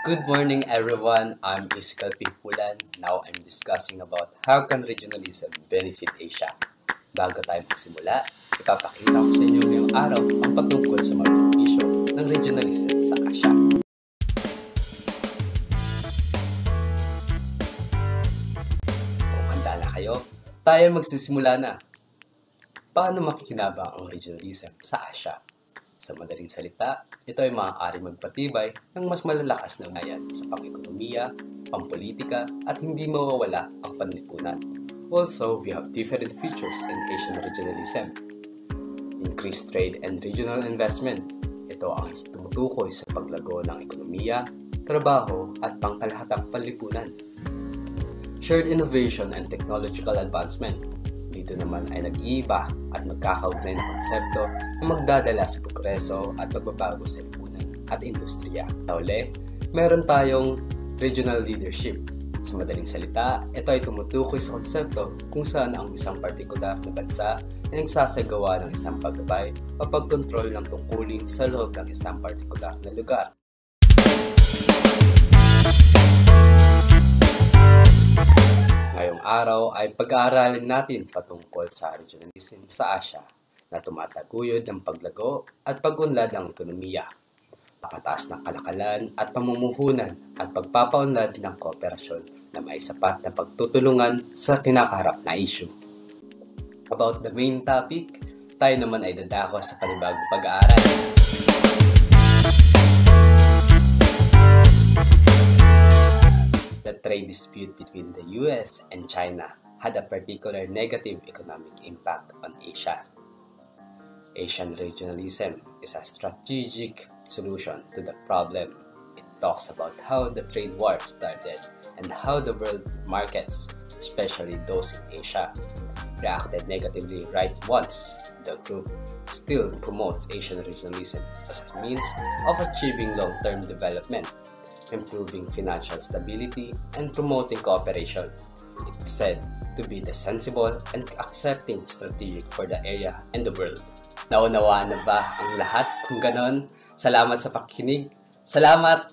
Good morning everyone, I'm Isikal Pipulan. Now I'm discussing about how can regionalism benefit Asia. Bago tayo magsimula, ipapakita ko sa inyo ngayong araw ang patungkol sa mga benepisyo ng regionalism sa Asia. Kung handa na kayo, tayo magsisimula na. Paano makikinabang ang regionalism sa Asia? Sa madaling salita, ito ay maaari magpatibay ng mas malalakas na ugnayan sa pang-ekonomiya, pang-politika, at hindi mawawala ang panlipunan. Also, we have different features in Asian regionalism. Increased trade and regional investment. Ito ang tumutukoy sa paglago ng ekonomiya, trabaho, at pangkalahatang panlipunan. Shared innovation and technological advancement. Dito naman ay nag-iiba at magkakaugnay na konsepto na magdadala sa progreso at pagbabago sa lipunan at industriya. Sa uli, meron tayong regional leadership. Sa madaling salita, ito ay tumutukoy sa konsepto kung saan ang isang partikular na bansa ay nagsasagawa ng isang paggabay o pagkontrol ng tungkulin sa loob ng isang partikular na lugar. Ngayong araw ay pag-aaralin natin patungkol sa regionalism sa Asia na tumataguyod ng paglago at pag-unlad ng ekonomiya, pagpataas ng kalakalan at pamumuhunan at pagpapaunlad ng kooperasyon na may sapat na pagtutulungan sa kinakaharap na issue. About the main topic, tayo naman ay dadako sa panibagong pag-aaral. The trade dispute between the US and China had a particular negative economic impact on Asia. Asian regionalism is a strategic solution to the problem. It talks about how the trade war started and how the world markets, especially those in Asia, reacted negatively right once. The group still promotes Asian regionalism as a means of achieving long-term development, improving financial stability, and promoting cooperation. It's said to be the sensible and accepting strategic for the area and the world. Naunawaan na ba ang lahat kung ganon? Salamat sa pakikinig. Salamat!